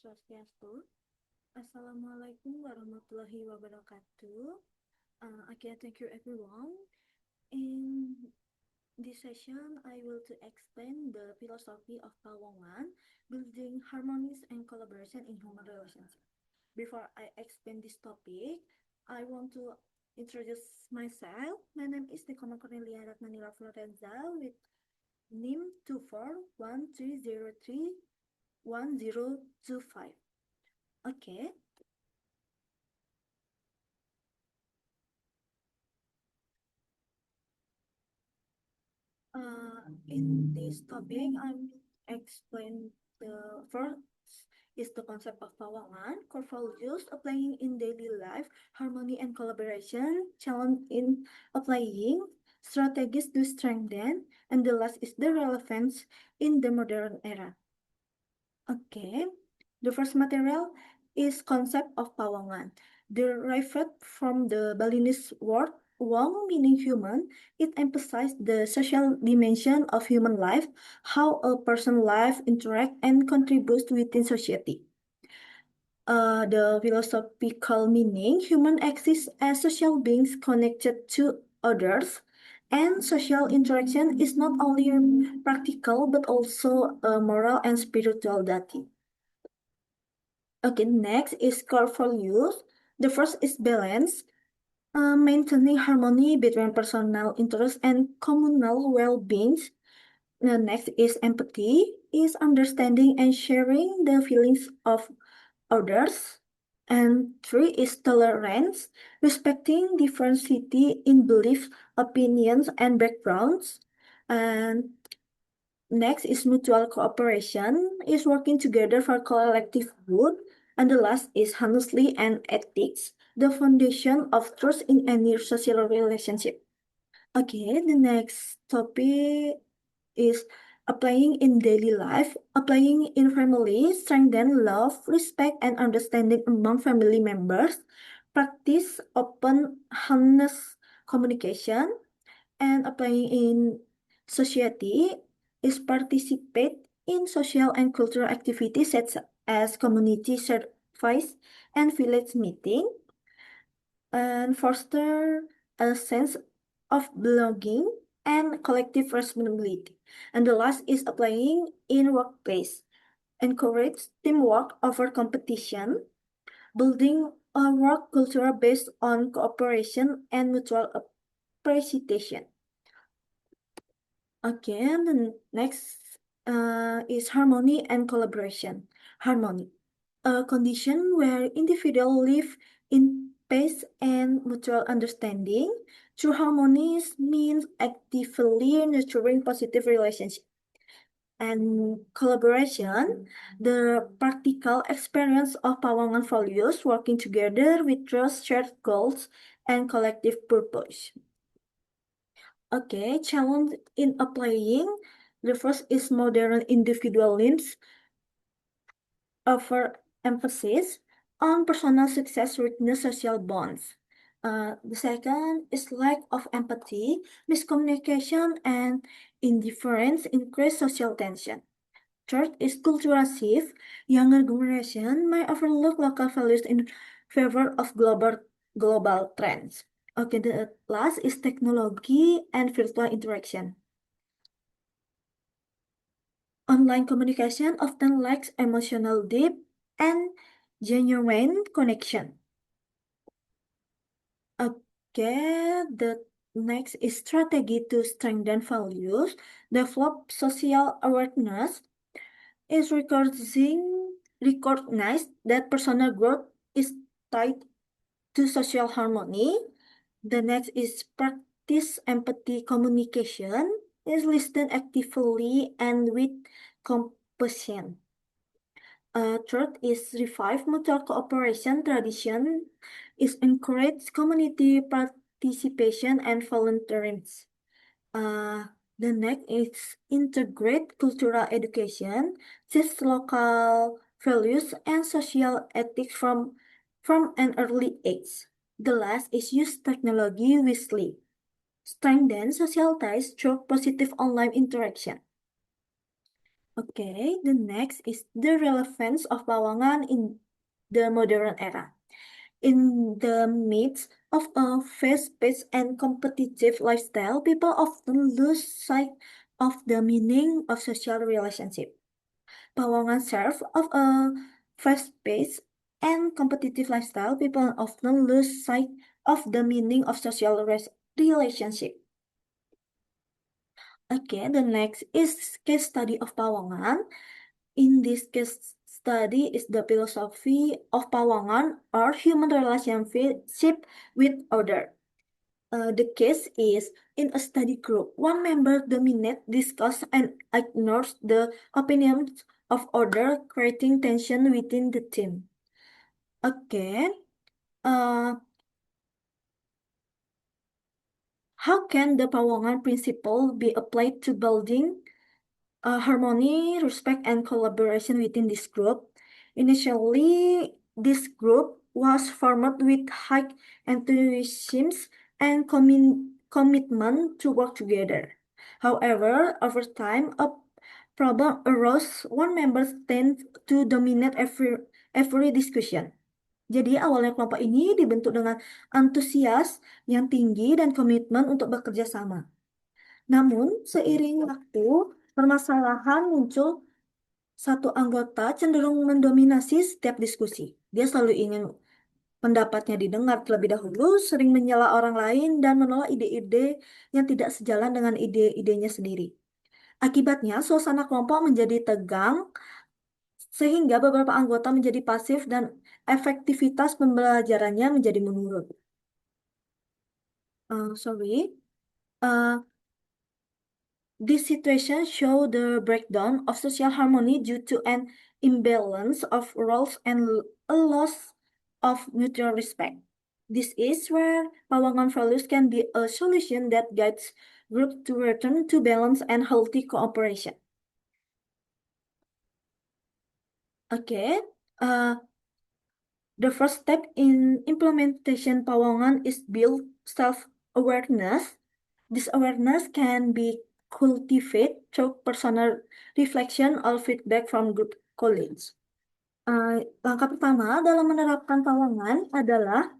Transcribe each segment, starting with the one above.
Swastiastu. Assalamualaikum warahmatullahi wabarakatuh. Okay, thank you everyone. In this session, I will to explain the philosophy of Pawongan, building harmonies and collaboration in human relationship. Before I explain this topic, I want to introduce myself. My name is Nikoma Cornelia Ratnanila Florenza with NIM 2413031025. Okay. In this topic, I'm explain the first is the concept of pawangan, core values applying in daily life, harmony and collaboration, challenge in applying, strategies to strengthen, and the last is the relevance in the modern era. Okay, the first material is concept of pawangan. Derived from the Balinese word wong meaning human, it emphasizes the social dimension of human life, how a person's life interact and contributes within society. The philosophical meaning, human exist as social beings connected to others, and social interaction is not only practical but also a moral and spiritual duty. Okay, next is core values. The first is balance, maintaining harmony between personal interests and communal well-being. The next is empathy, is understanding and sharing the feelings of others. And three is tolerance, respecting diversity in beliefs, opinions, and backgrounds. And next is mutual cooperation, is working together for collective good. And the last is honesty and ethics, the foundation of trust in any social relationship. Okay, the next topic is applying in daily life, applying in family, strengthen love, respect, and understanding among family members, practice open, honest communication, and applying in society is participate in social and cultural activities such as community service and village meeting, and foster a sense of belonging and collective responsibility. And the last is applying in workplace, encourage teamwork over competition, building a work culture based on cooperation and mutual appreciation. Okay, and the next is harmony and collaboration. Harmony, a condition where individuals live in peace and mutual understanding. True harmony means actively nurturing positive relationships. And collaboration, the practical experience of Pawangan values working together with trust, shared goals, and collective purpose. Okay, challenge in applying. The first is modern individualism, over emphasis on personal success with no social bonds. The second is lack of empathy, miscommunication, and indifference increase social tension. Third is cultural shift. Younger generation may overlook local values in favor of global trends. Okay, the last is technology and virtual interaction. Online communication often lacks emotional depth and genuine connection. Okay, the next is strategy to strengthen values, develop social awareness, is recognize that personal growth is tied to social harmony. The next is practice empathy communication, is listen actively and with compassion. Third is revive mutual cooperation tradition, is encourage community participation and volunteering. Uh, the next is integrate cultural education, teach local values and social ethics from an early age. The last is use technology wisely, strengthen social ties through positive online interaction. Okay, the next is the relevance of Pawangan in the modern era. In the midst of a fast-paced and competitive lifestyle, people often lose sight of the meaning of social relationship. Pawangan serve of a fast-paced and competitive lifestyle, people often lose sight of the meaning of social relationship. Okay, the next is case study of Pawangan. In this case study is the philosophy of Pawangan or human relationship with other. The case is in a study group. One member dominates, discuss, and ignores the opinions of other, creating tension within the team. Again, uh, how can the Pawangan principle be applied to building harmony, respect, and collaboration within this group? Initially, this group was formed with high enthusiasm and commitment to work together. However, over time, a problem arose. One member tends to dominate every discussion. Jadi awalnya kelompok ini dibentuk dengan antusias yang tinggi dan komitmen untuk bekerja sama. Namun, seiring waktu, permasalahan muncul. Satu anggota cenderung mendominasi setiap diskusi. Dia selalu ingin pendapatnya didengar terlebih dahulu, sering menyela orang lain, dan menolak ide-ide yang tidak sejalan dengan ide-idenya sendiri. Akibatnya, suasana kelompok menjadi tegang, sehingga beberapa anggota menjadi pasif dan efektivitas pembelajarannya menjadi menurun. Sorry. Uh, This situation show the breakdown of social harmony due to an imbalance of roles and a loss of mutual respect. This is where Pawangan values can be a solution that guides groups to return to balance and healthy cooperation. Okay, uh, the first step in implementation Pawangan is build self-awareness. This awareness can be cultivated through personal reflection or feedback from group colleagues. Langkah pertama dalam menerapkan Pawangan adalah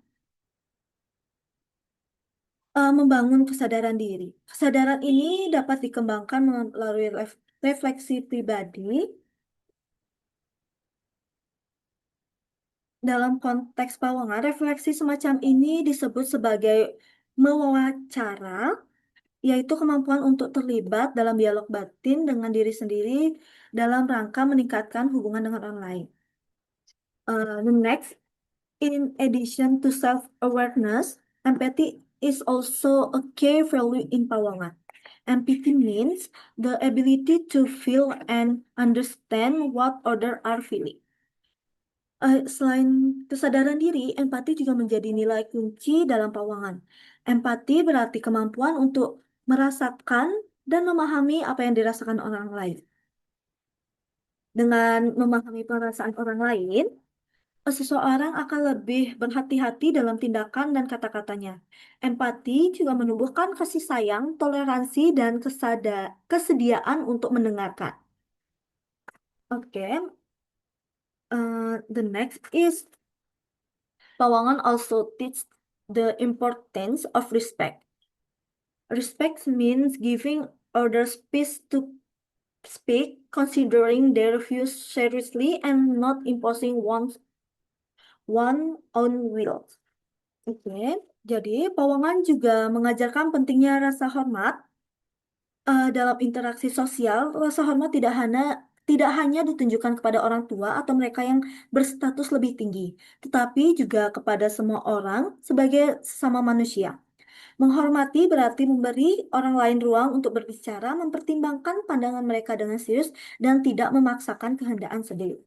membangun kesadaran diri. Kesadaran ini dapat dikembangkan melalui refleksi pribadi. Dalam konteks Pawangan, refleksi semacam ini disebut sebagai mewawancara, yaitu kemampuan untuk terlibat dalam dialog batin dengan diri sendiri dalam rangka meningkatkan hubungan dengan orang lain. The next, in addition to self-awareness, empathy is also a key value in Pawangan. Empathy means the ability to feel and understand what others are feeling. Selain kesadaran diri, empati juga menjadi nilai kunci dalam Pawangan. Empati berarti kemampuan untuk merasakan dan memahami apa yang dirasakan orang lain. Dengan memahami perasaan orang lain, seseorang akan lebih berhati-hati dalam tindakan dan kata-katanya. Empati juga menumbuhkan kasih sayang, toleransi, dan kesediaan untuk mendengarkan. Oke, the next is Pawangan also teach the importance of respect. Respect means giving others space to speak, considering their views seriously, and not imposing one own will. Oke, jadi Pawangan juga mengajarkan pentingnya rasa hormat dalam interaksi sosial. Rasa hormat tidak hanya ditunjukkan kepada orang tua atau mereka yang berstatus lebih tinggi, tetapi juga kepada semua orang sebagai sesama manusia. Menghormati berarti memberi orang lain ruang untuk berbicara, mempertimbangkan pandangan mereka dengan serius, dan tidak memaksakan kehendak sendiri.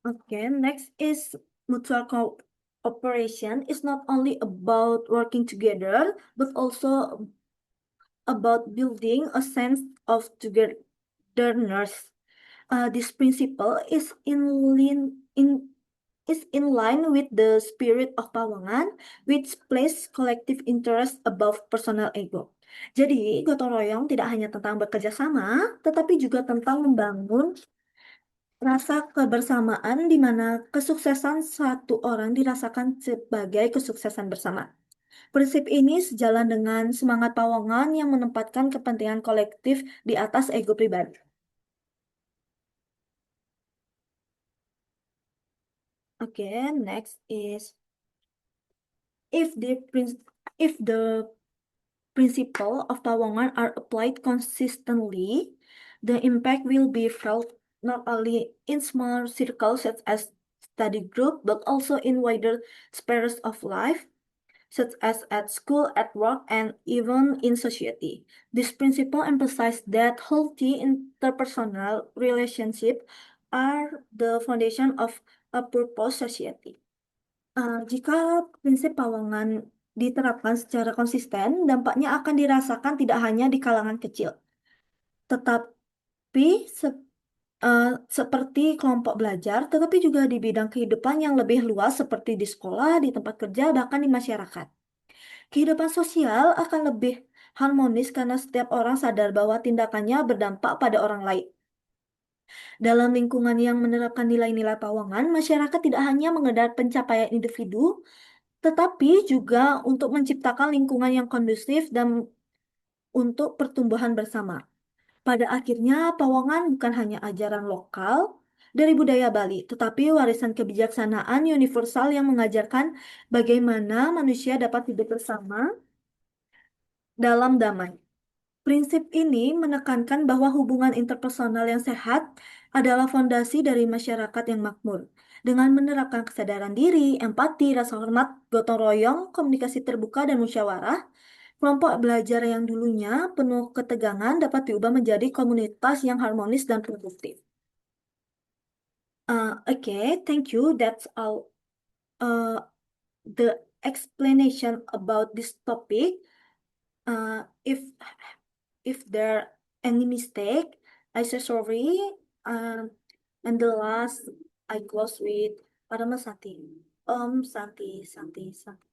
Okay, next is mutual cooperation is not only about working together, but also about building a sense of togetherness. This principle is in line with the spirit of Pawangan, which places collective interest above personal ego. Jadi, gotong royong tidak hanya tentang bekerja sama, tetapi juga tentang membangun rasa kebersamaan di mana kesuksesan satu orang dirasakan sebagai kesuksesan bersama. Prinsip ini sejalan dengan semangat Pawangan yang menempatkan kepentingan kolektif di atas ego pribadi. Okay, next is if the prin- if the principle of Pawangan are applied consistently, the impact will be felt not only in small circles such as study group, but also in wider spheres of life, such as at school, at work, and even in society. This principle emphasizes that healthy interpersonal relationships are the foundation of a purpose society. Jika prinsip Pawangan diterapkan secara konsisten, dampaknya akan dirasakan tidak hanya di kalangan kecil, tetapi seperti kelompok belajar, tetapi juga di bidang kehidupan yang lebih luas seperti di sekolah, di tempat kerja, bahkan di masyarakat. Kehidupan sosial akan lebih harmonis karena setiap orang sadar bahwa tindakannya berdampak pada orang lain. Dalam lingkungan yang menerapkan nilai-nilai Pawangan, masyarakat tidak hanya mengejar pencapaian individu, tetapi juga untuk menciptakan lingkungan yang kondusif dan untuk pertumbuhan bersama. Pada akhirnya, Pawangan bukan hanya ajaran lokal dari budaya Bali, tetapi warisan kebijaksanaan universal yang mengajarkan bagaimana manusia dapat hidup bersama dalam damai. Prinsip ini menekankan bahwa hubungan interpersonal yang sehat adalah fondasi dari masyarakat yang makmur. Dengan menerapkan kesadaran diri, empati, rasa hormat, gotong royong, komunikasi terbuka, dan musyawarah, kelompok belajar yang dulunya penuh ketegangan dapat diubah menjadi komunitas yang harmonis dan produktif. Okay, thank you. That's all. Uh, the explanation about this topic. If there any mistake, I say sorry. Um, and the last I close with Paramasati. Om Santi Santi Santi.